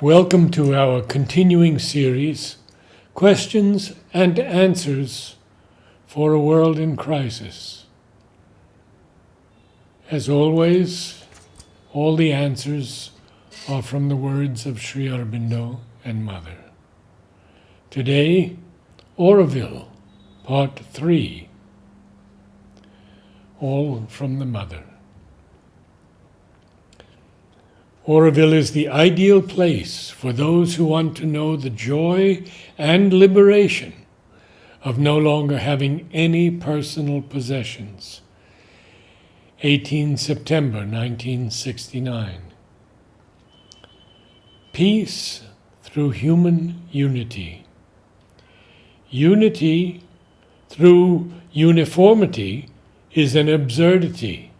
Welcome to our continuing series, Questions and Answers for a World in Crisis. As always, all the answers are from the words of Sri Aurobindo and Mother. Today, Auroville, Part 3, all from the Mother. Auroville is the ideal place for those who want to know the joy and liberation of no longer having any personal possessions. 18 September 1969. Peace through human unity. Unity through uniformity is an absurdity.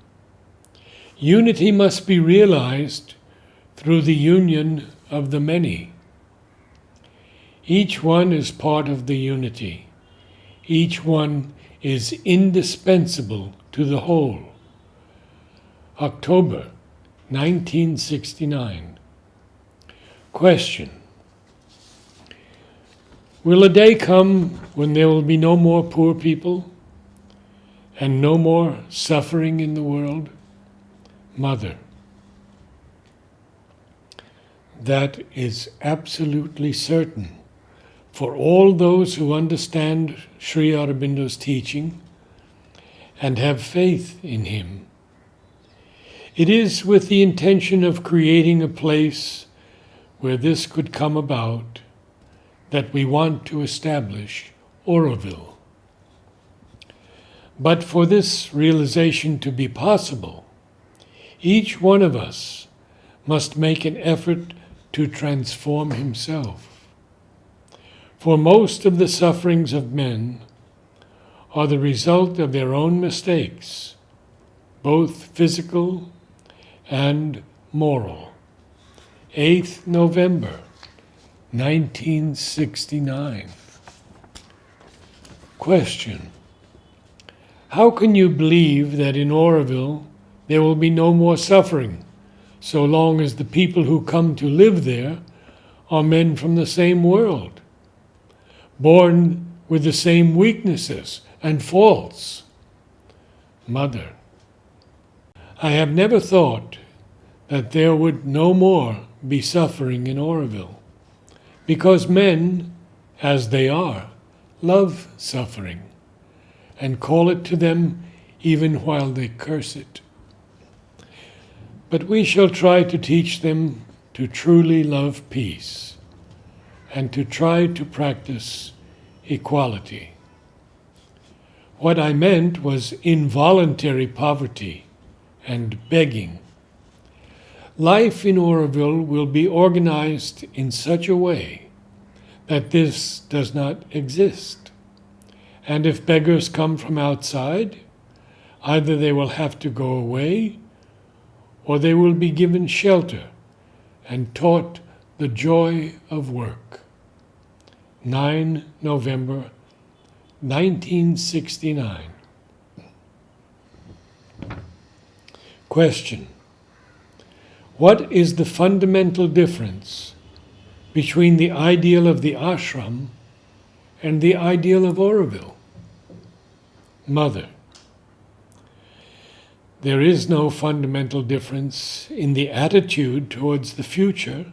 Unity must be realized through the union of the many. Each one is part of the unity. Each one is indispensable to the whole. October 1969. Question: will a day come when there will be no more poor people and no more suffering in the world? Mother: that is absolutely certain for all those who understand Sri Aurobindo's teaching and have faith in him. It is with the intention of creating a place where this could come about that we want to establish Auroville. But for this realization to be possible, each one of us must make an effort to transform himself. For most of the sufferings of men are the result of their own mistakes, both physical and moral. 8th November 1969. Question: how can you believe that in Auroville there will be no more suffering, so long as the people who come to live there are men from the same world, born with the same weaknesses and faults? Mother: I have never thought that there would no more be suffering in Auroville, because men, as they are, love suffering and call it to them even while they curse it. But we shall try to teach them to truly love peace and to try to practice equality. What I meant was involuntary poverty and begging. Life in Auroville will be organized in such a way that this does not exist. And if beggars come from outside, either they will have to go away or they will be given shelter and taught the joy of work. 9 November 1969. Question: what is the fundamental difference between the ideal of the ashram and the ideal of Auroville? Mother: there is no fundamental difference in the attitude towards the future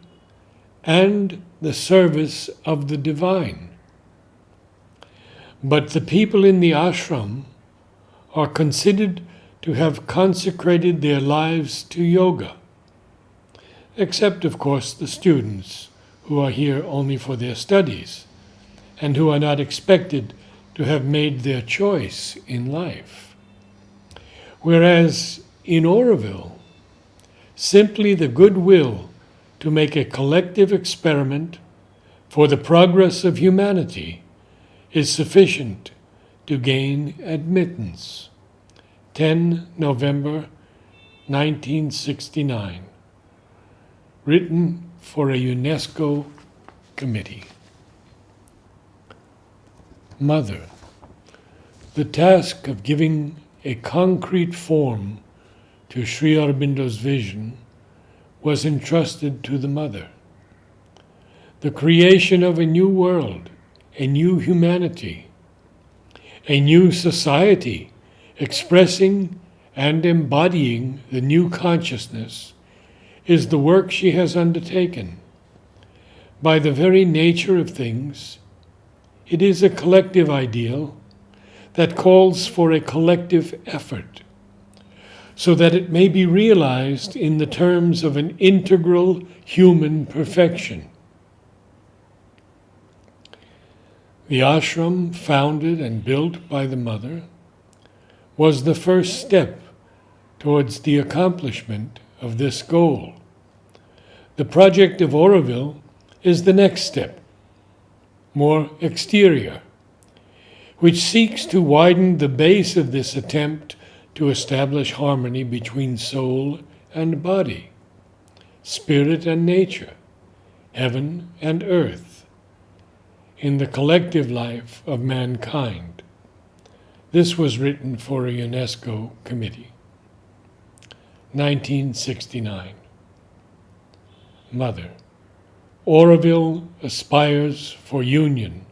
and the service of the divine. But the people in the ashram are considered to have consecrated their lives to yoga, except, of course, the students who are here only for their studies and who are not expected to have made their choice in life. Whereas in Auroville, simply the goodwill to make a collective experiment for the progress of humanity is sufficient to gain admittance. 10 November 1969. Written for a UNESCO committee. Mother: the task of giving a concrete form to Sri Aurobindo's vision was entrusted to the Mother. the creation of a new world, a new humanity, a new society expressing and embodying the new consciousness is the work she has undertaken. By the very nature of things, it is a collective ideal that calls for a collective effort, so that it may be realized in the terms of an integral human perfection. The ashram, founded and built by the mother, was the first step towards the accomplishment of this goal. The project of Auroville is the next step, more exterior, which seeks to widen the base of this attempt to establish harmony between soul and body, spirit and nature, heaven and earth, in the collective life of mankind. This was written for a UNESCO committee. 1969. Mother. Auroville aspires for union.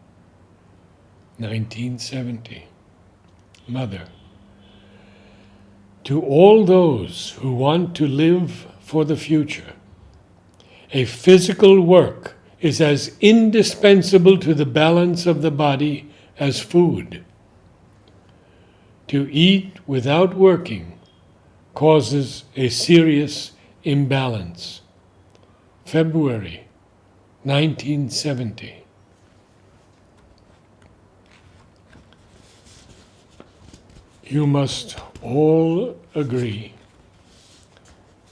1970. Mother. To all those who want to live for the future, a physical work is as indispensable to the balance of the body as food. To eat without working causes a serious imbalance. February 1970. You must all agree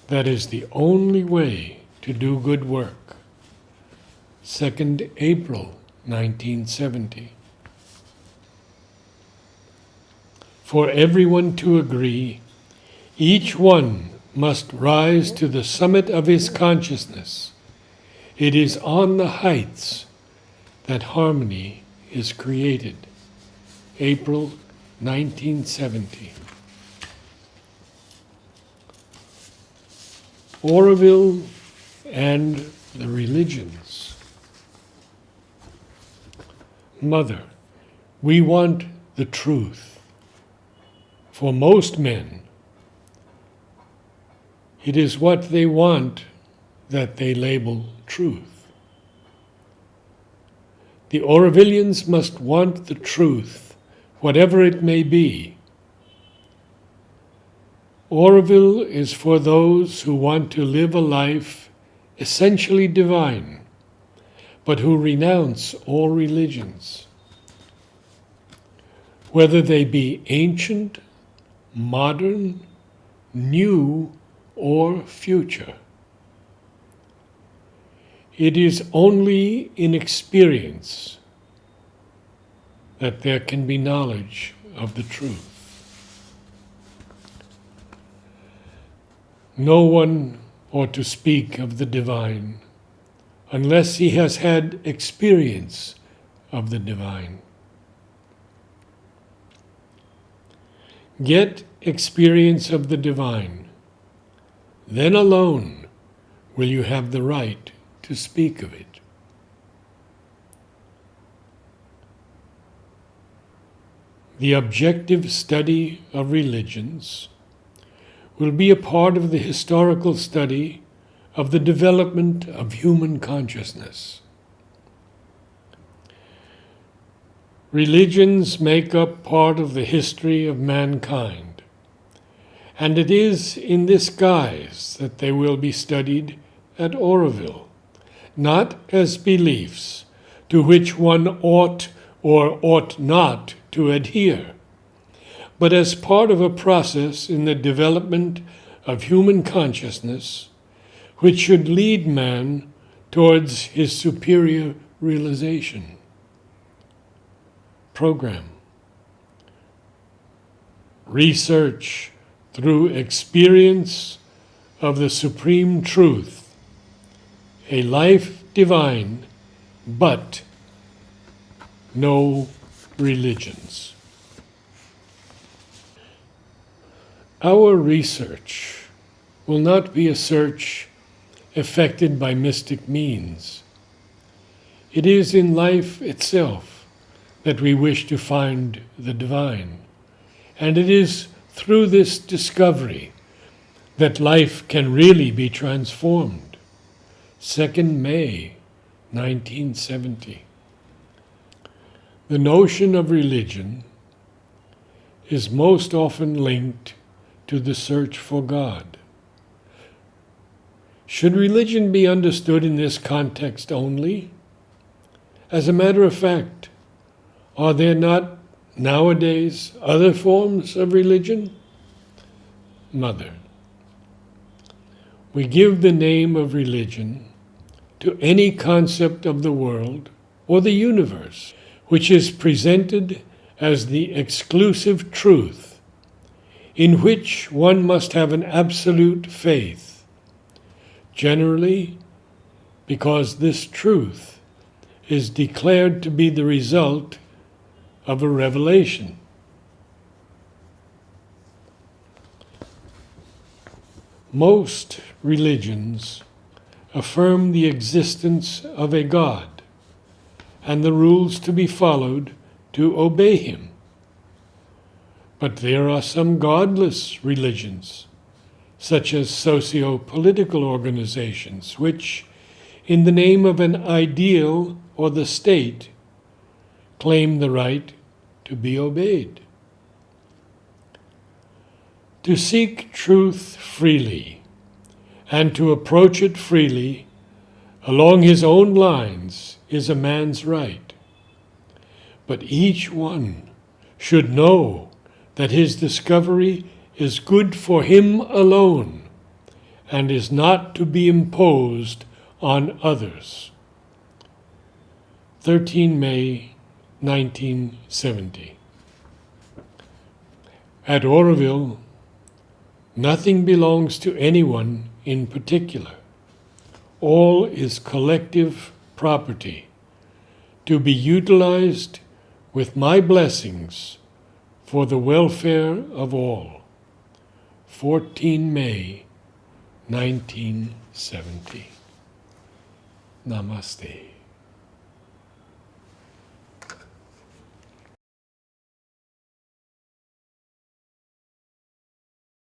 that is the only way to do good work. 2nd April 1970. For everyone to agree, each one must rise to the summit of his consciousness. It is on the heights that harmony is created. April 1970. Auroville and the religions. Mother, we want the truth. For most men, it is what they want that they label truth. The Aurovillians must want the truth, whatever it may be. Auroville is for those who want to live a life essentially divine, but who renounce all religions, whether they be ancient, modern, new, or future. It is only in experience that there can be knowledge of the truth. No one ought to speak of the divine unless he has had experience of the divine. Get experience of the divine. Then alone will you have the right to speak of it. The objective study of religions will be a part of the historical study of the development of human consciousness. Religions make up part of the history of mankind, and it is in this guise that they will be studied at Auroville, not as beliefs to which one ought or ought not to adhere, but as part of a process in the development of human consciousness which should lead man towards his superior realization. Program. Research through experience of the supreme truth, a life divine, but no religions. Our research will not be a search effected by mystic means. It is in life itself that we wish to find the divine. And it is through this discovery that life can really be transformed. 2nd May, 1970. The notion of religion is most often linked to the search for God. Should religion be understood in this context only? As a matter of fact, are there not nowadays other forms of religion? Mother, we give the name of religion to any concept of the world or the universe which is presented as the exclusive truth in which one must have an absolute faith, generally because this truth is declared to be the result of a revelation. Most religions affirm the existence of a God and the rules to be followed to obey him. But there are some godless religions, such as socio-political organizations, which, in the name of an ideal or the state, claim the right to be obeyed. To seek truth freely and to approach it freely along his own lines is a man's right. But each one should know that his discovery is good for him alone and is not to be imposed on others. 13 May 1970. At Auroville, nothing belongs to anyone in particular. All is collective property to be utilized with my blessings for the welfare of all. 14 May 1970. Namaste.